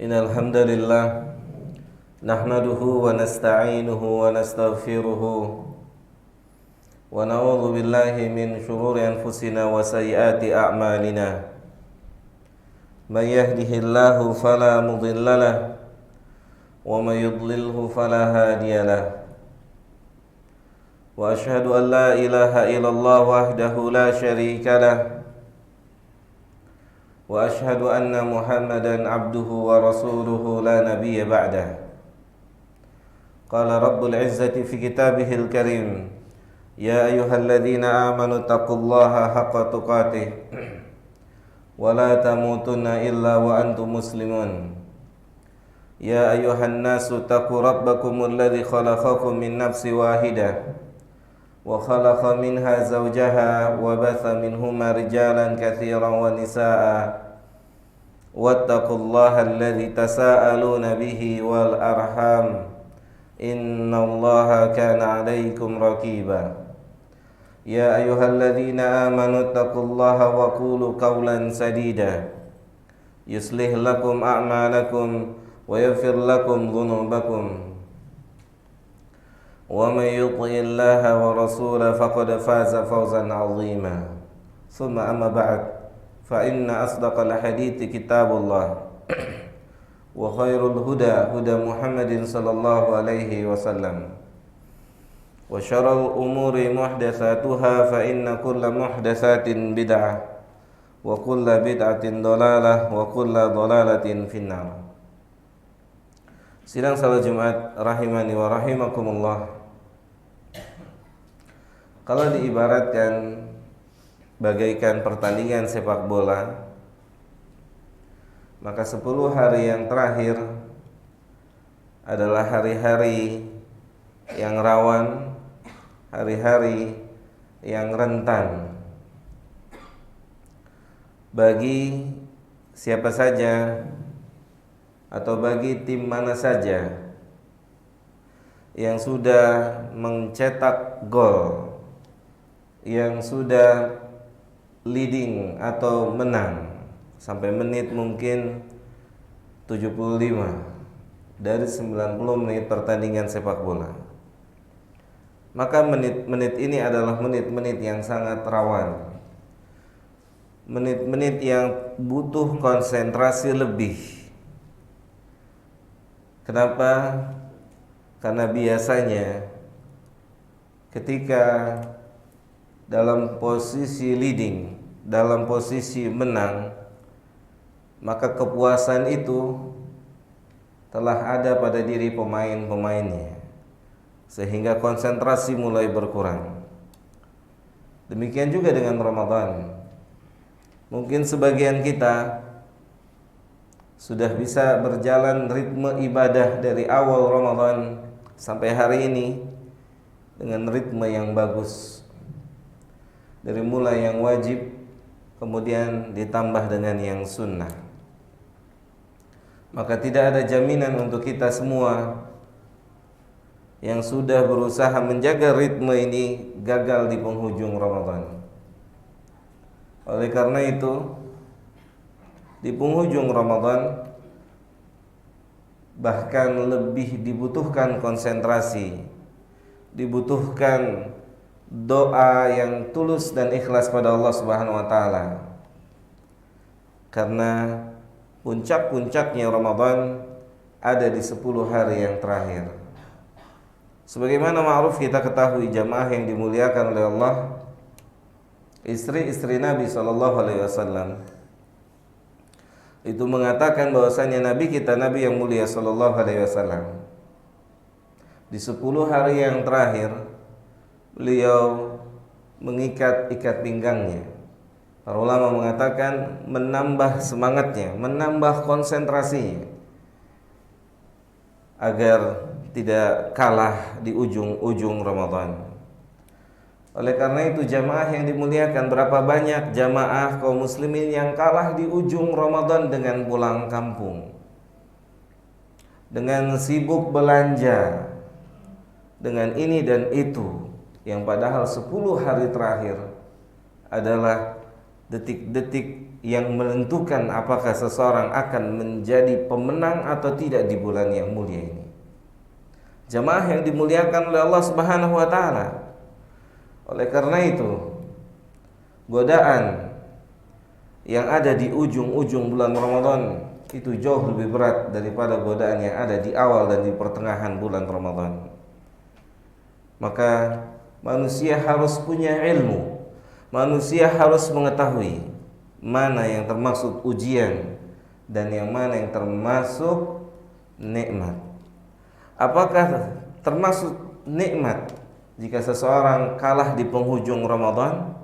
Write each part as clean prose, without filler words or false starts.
Innal hamdalillah nahmaduhu wa nasta'inuhu wa nastaghfiruhu wa na'udzu billahi min shururi anfusina wa sayyiati a'malina. May yahdihillahu fala mudilla lahu wa may yudlilhu fala hadiya lahu. Wa ashhadu an la ilaha illallah wahdahu la syarika lahu wa ashhadu anna Muhammadan abduhu wa rasuluhu la nabiyya ba'dah. Qala Rabbul Izzati fi kitabihil karim, ya ayyuhalladzina amanu taqullaha haqqa tuqatih wa la tamutunna illa wa antum muslimun. Ya ayyuhan nasu taqu rabbakumul ladzi khalaqakum min nafsin wahidah wa khalaqa minha zawjaha wa batha minhuma rijalan katsiran wa nisaa'a wattaqullaha alladzi tasaaluna bihi wal arham innallaha kana 'alaikum raqiba. Ya ayyuhalladzina amanu taqullaha wa qulu qawlan sadida yuslih lakum a'malakum wa yaghfir lakum dhunubakum wa may yuti'illaha wa rasulahu faqad faza fawzan 'azima. Tsumma amma ba'd, fa inna asdaqal hadithi kitabullah wa khairul huda huda Muhammadin sallallahu alaihi wasallam wa syarrul umuri muhdatsatuha fa inna kulla muhdatsatin bid'ah wa kulla bid'atin dhalalah wa kulla dhalalatin finnar. Sidang salat Jumat rahimani wa rahimakumullah. Kalau diibaratkan bagaikan pertandingan sepak bola, maka 10 hari yang terakhir adalah hari-hari yang rawan, hari-hari yang rentan bagi siapa saja atau bagi tim mana saja yang sudah mencetak gol, yang sudah leading atau menang sampai menit mungkin 75 dari 90 menit pertandingan sepak bola. Maka menit-menit ini adalah menit-menit yang sangat rawan, menit-menit yang butuh konsentrasi lebih. Kenapa? Karena biasanya ketika dalam posisi leading, dalam posisi menang, maka kepuasan itu telah ada pada diri pemain-pemainnya, sehingga konsentrasi mulai berkurang. Demikian juga dengan Ramadan. Mungkin sebagian kita sudah bisa berjalan ritme ibadah dari awal Ramadan sampai hari ini dengan ritme yang bagus, dari mulai yang wajib kemudian ditambah dengan yang sunnah. Maka tidak ada jaminan untuk kita semua yang sudah berusaha menjaga ritme ini gagal di penghujung Ramadan. Oleh karena itu, di penghujung Ramadan bahkan lebih dibutuhkan konsentrasi, dibutuhkan doa yang tulus dan ikhlas pada Allah Subhanahu wa taala. Karena puncak-puncaknya Ramadan ada di 10 hari yang terakhir. Sebagaimana ma'ruf kita ketahui jamaah yang dimuliakan oleh Allah, istri-istri Nabi sallallahu alaihi wasallam itu mengatakan bahwasanya Nabi kita, Nabi yang mulia sallallahu alaihi wasallam, di 10 hari yang terakhir beliau mengikat ikat pinggangnya. Para ulama mengatakan menambah semangatnya, menambah konsentrasinya agar tidak kalah di ujung-ujung Ramadan. Oleh karena itu jamaah yang dimuliakan, berapa banyak jamaah kaum muslimin yang kalah di ujung Ramadan dengan pulang kampung, dengan sibuk belanja, dengan ini dan itu, yang padahal 10 hari terakhir adalah detik-detik yang menentukan apakah seseorang akan menjadi pemenang atau tidak di bulan yang mulia ini. Jamaah yang dimuliakan oleh Allah Subhanahu wa taala. Oleh karena itu, godaan yang ada di ujung-ujung bulan Ramadan itu jauh lebih berat daripada godaan yang ada di awal dan di pertengahan bulan Ramadan. Maka manusia harus punya ilmu. Manusia harus mengetahui mana yang termasuk ujian dan yang mana yang termasuk nikmat. Apakah termasuk nikmat jika seseorang kalah di penghujung Ramadan?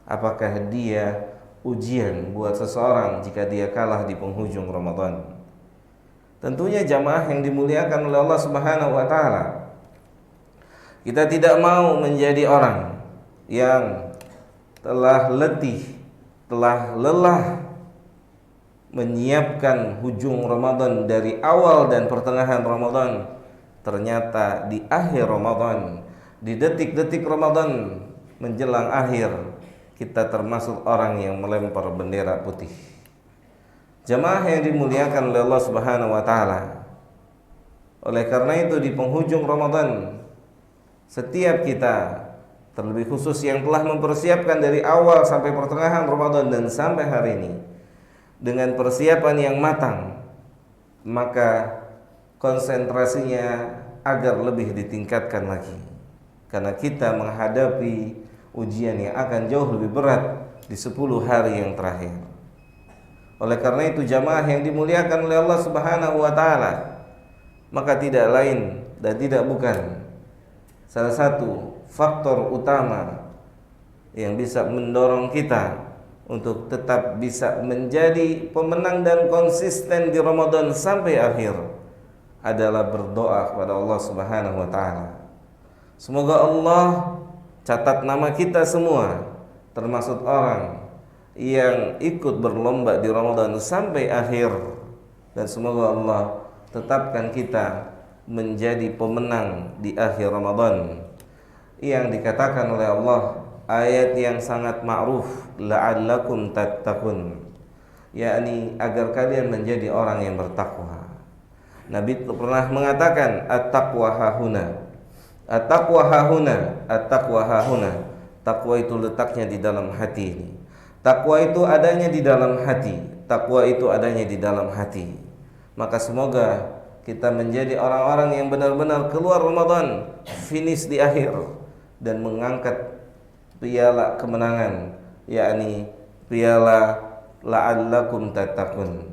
Apakah dia ujian buat seseorang jika dia kalah di penghujung Ramadan? Tentunya jamaah yang dimuliakan oleh Allah Subhanahu wa taala, kita tidak mau menjadi orang yang telah letih, telah lelah menyiapkan hujung Ramadan dari awal dan pertengahan Ramadan. Ternyata di akhir Ramadan, di detik-detik Ramadan menjelang akhir, kita termasuk orang yang melempar bendera putih. Jamaah yang dimuliakan oleh Allah Subhanahu wa taala. Oleh karena itu di penghujung Ramadan, setiap kita, terlebih khusus yang telah mempersiapkan dari awal sampai pertengahan Ramadan dan sampai hari ini dengan persiapan yang matang, maka konsentrasinya agar lebih ditingkatkan lagi, karena kita menghadapi ujian yang akan jauh lebih berat di 10 hari yang terakhir. Oleh karena itu jamaah yang dimuliakan oleh Allah Subhanahu wa taala, maka tidak lain dan tidak bukan salah satu faktor utama yang bisa mendorong kita untuk tetap bisa menjadi pemenang dan konsisten di Ramadan sampai akhir adalah berdoa kepada Allah Subhanahu wa taala. Semoga Allah catat nama kita semua termasuk orang yang ikut berlomba di Ramadan sampai akhir, dan semoga Allah tetapkan kita menjadi pemenang di akhir Ramadan. Yang dikatakan oleh Allah, ayat yang sangat ma'ruf, la'allakum tattaqun, yakni agar kalian menjadi orang yang bertakwa. Nabi pernah mengatakan at-taqwa hahuna, at-taqwa hahuna, at-taqwa hahuna. Takwa itu letaknya di dalam hati ini. Takwa itu adanya di dalam hati. Takwa itu adanya di dalam hati. Maka semoga kita menjadi orang-orang yang benar-benar keluar Ramadan, finish di akhir, dan mengangkat piala kemenangan, yakni piala la'allakum tattaqun.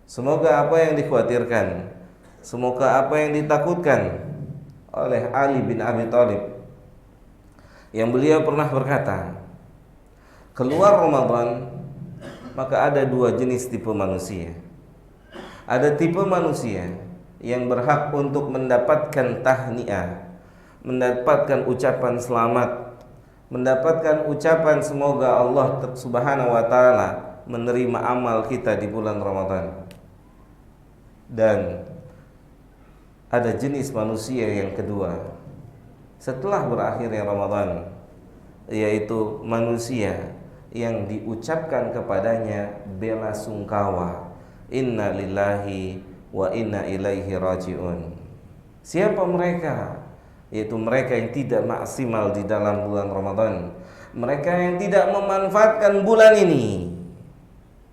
Semoga apa yang dikhawatirkan, semoga apa yang ditakutkan oleh Ali bin Abi Thalib, yang beliau pernah berkata, keluar Ramadan maka ada 2 jenis tipe manusia. Ada tipe manusia yang berhak untuk mendapatkan tahniah, mendapatkan ucapan selamat, mendapatkan ucapan semoga Allah Subhanahu wa taala menerima amal kita di bulan Ramadan. Dan ada jenis manusia yang kedua setelah berakhirnya Ramadan, yaitu manusia yang diucapkan kepadanya bela sungkawa, inna lillahi wa inna ilaihi raji'un. Siapa mereka? Yaitu mereka yang tidak maksimal di dalam bulan Ramadan, mereka yang tidak memanfaatkan bulan ini,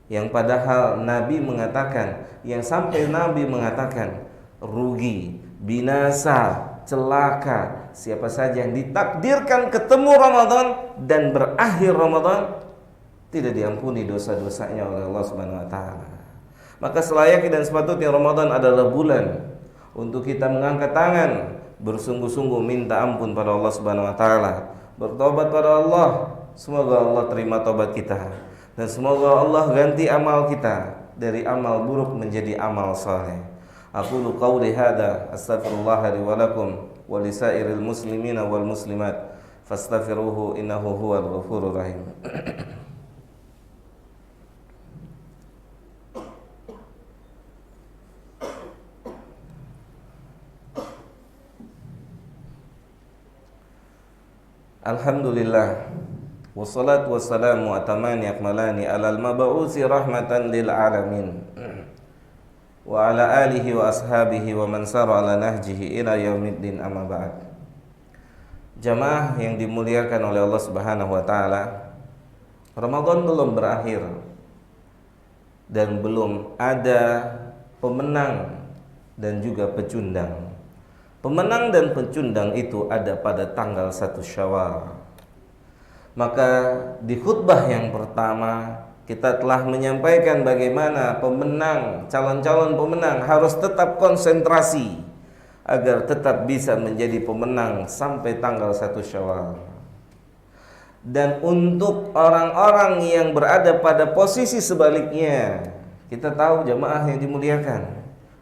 yang padahal Nabi mengatakan, yang sampai Nabi mengatakan rugi, binasa, celaka siapa saja yang ditakdirkan ketemu Ramadan dan berakhir Ramadan, tidak diampuni dosa-dosanya oleh Allah Subhanahu wa taala. Maka selayaknya dan sepatutnya Ramadan adalah bulan untuk kita mengangkat tangan, bersungguh-sungguh minta ampun pada Allah Subhanahu wa taala, bertobat pada Allah. Semoga Allah terima tobat kita, dan semoga Allah ganti amal kita dari amal buruk menjadi amal saleh. Aqulu qawli hadza astaghfirullah li wa lakum wa lisairil muslimina wal muslimat fastaghfiruhu innahu huwal ghafurur rahim. Alhamdulillah wassalatu wassalamu atamani akmalani alal mab'usi rahmatan lil alamin wa ala alihi wa ashabihi wa man sara ala nahjihi ila yaumiddin, amma ba'd. Jamaah yang dimuliakan oleh Allah Subhanahu wa taala, Ramadan belum berakhir dan belum ada pemenang dan juga pecundang. Pemenang dan pecundang itu ada pada tanggal 1 Syawal. Maka di khutbah yang pertama kita telah menyampaikan bagaimana pemenang, calon-calon pemenang harus tetap konsentrasi agar tetap bisa menjadi pemenang sampai tanggal 1 Syawal. Dan untuk orang-orang yang berada pada posisi sebaliknya, kita tahu jamaah yang dimuliakan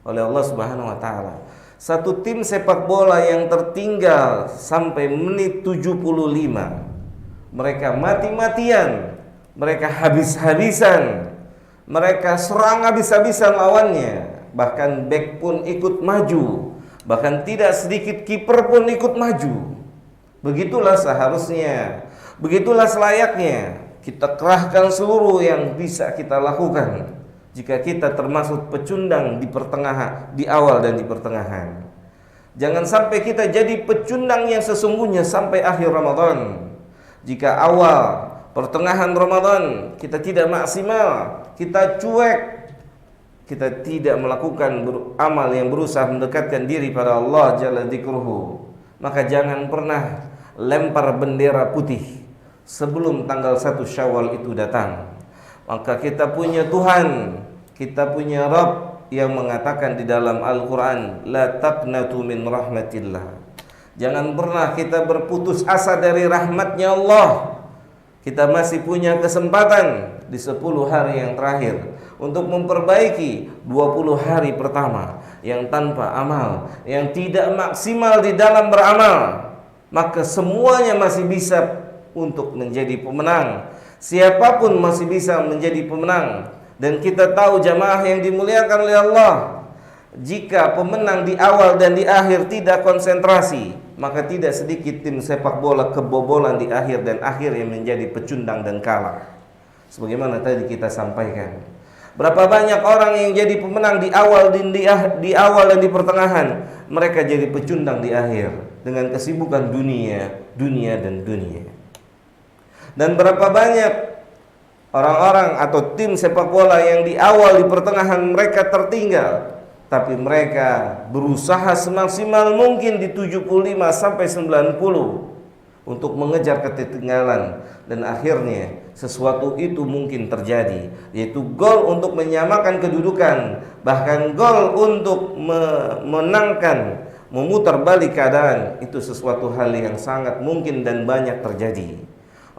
oleh Allah Subhanahu wa taala, satu tim sepak bola yang tertinggal sampai menit 75, mereka mati-matian, mereka habis-habisan, mereka serang habis-habisan lawannya, bahkan bek pun ikut maju, bahkan tidak sedikit kiper pun ikut maju. Begitulah seharusnya, begitulah selayaknya kita kerahkan seluruh yang bisa kita lakukan jika kita termasuk pecundang di pertengahan, di awal dan di pertengahan. Jangan sampai kita jadi pecundang yang sesungguhnya sampai akhir Ramadan. Jika awal, pertengahan Ramadan kita tidak maksimal, kita cuek, kita tidak melakukan amal yang berusaha mendekatkan diri pada Allah Jalla Dzikruhu, maka jangan pernah lempar bendera putih sebelum tanggal 1 Syawal itu datang. Maka kita punya Tuhan, kita punya Rabb yang mengatakan di dalam Al-Quran, la taqnatu min rahmatillah. Jangan pernah kita berputus asa dari rahmatnya Allah. Kita masih punya kesempatan di 10 hari yang terakhir untuk memperbaiki 20 hari pertama yang tanpa amal, yang tidak maksimal di dalam beramal. Maka semuanya masih bisa untuk menjadi pemenang. Siapapun masih bisa menjadi pemenang. Dan kita tahu jamaah yang dimuliakan oleh Allah, jika pemenang di awal dan di akhir tidak konsentrasi, maka tidak sedikit tim sepak bola kebobolan di akhir dan akhirnya menjadi pecundang dan kalah. Sebagaimana tadi kita sampaikan, berapa banyak orang yang jadi pemenang di awal dan di awal dan di pertengahan, mereka jadi pecundang di akhir dengan kesibukan dunia dan dunia. Dan berapa banyak orang-orang atau tim sepak bola yang di awal, di pertengahan mereka tertinggal, tapi mereka berusaha semaksimal mungkin di 75 sampai 90 untuk mengejar ketertinggalan, dan akhirnya sesuatu itu mungkin terjadi, yaitu gol untuk menyamakan kedudukan, bahkan gol untuk memenangkan, memutar balik keadaan. Itu sesuatu hal yang sangat mungkin dan banyak terjadi.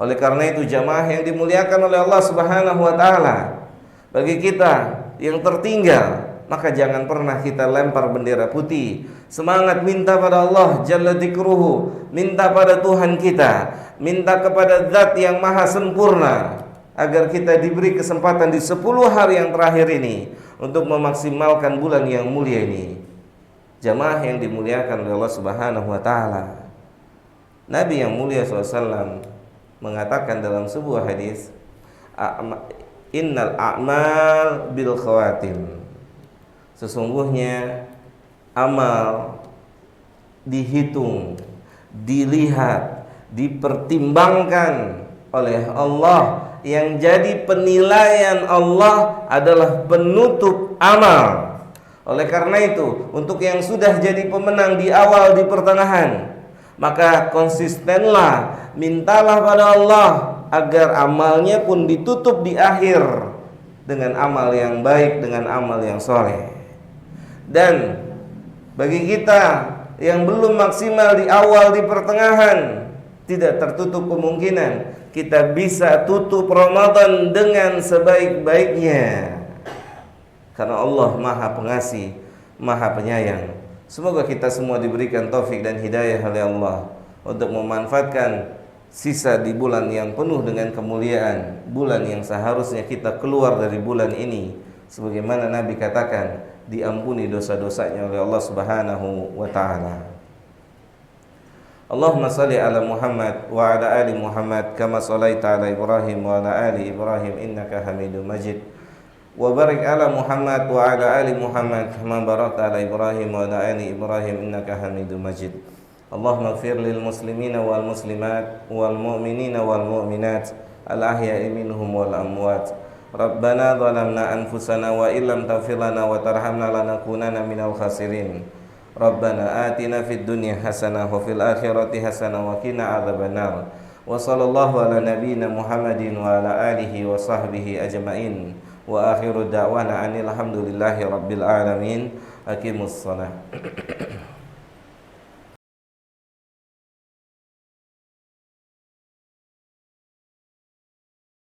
Oleh karena itu jamaah yang dimuliakan oleh Allah Subhanahu wa taala, bagi kita yang tertinggal, maka jangan pernah kita lempar bendera putih. Semangat minta pada Allah Jalla Dzikruhu, minta pada Tuhan kita, minta kepada Zat yang maha sempurna agar kita diberi kesempatan di 10 hari yang terakhir ini untuk memaksimalkan bulan yang mulia ini. Jamaah yang dimuliakan oleh Allah Subhanahu wa taala, Nabi yang mulia SAW mengatakan dalam sebuah hadis, innal a'mal bil khawatim. Sesungguhnya amal dihitung, dilihat, dipertimbangkan oleh Allah. Yang jadi penilaian Allah adalah penutup amal. Oleh karena itu, untuk yang sudah jadi pemenang di awal, di pertengahan, maka konsistenlah, mintalah pada Allah agar amalnya pun ditutup di akhir dengan amal yang baik, dengan amal yang soleh. Dan bagi kita yang belum maksimal di awal, di pertengahan, tidak tertutup kemungkinan kita bisa tutup Ramadan dengan sebaik-baiknya, karena Allah maha pengasih, maha penyayang. Semoga kita semua diberikan taufik dan hidayah oleh Allah untuk memanfaatkan sisa di bulan yang penuh dengan kemuliaan, bulan yang seharusnya kita keluar dari bulan ini sebagaimana Nabi katakan, diampuni dosa-dosanya oleh Allah Subhanahu wa taala. Allahumma salli ala Muhammad wa ala ali Muhammad kama sallaita ala Ibrahim wa ala ali Ibrahim innaka Hamidum Majid. Wa barik ala Muhammad wa ala ali Muhammad kama barakta ala Ibrahim wa ala ali Ibrahim innaka Hamidum Majid. Allahumma ighfir lil muslimina wal muslimat wal mu'minina wal mu'minat al ahya'i minhum wal amwat. Rabbana zalamna anfusana wa illam taghfir lana wa tarhamna lanakunanna minal khasirin. Rabbana atina fid dunya hasanah wa fil akhirati hasanah wa qina adzabannar. Wa sallallahu ala nabiyyina Muhammadin wa ala alihi wa sahbihi ajmain. Wa akhiru da'wana anil hamdulillahi rabbil alamin. Aqimus shalah.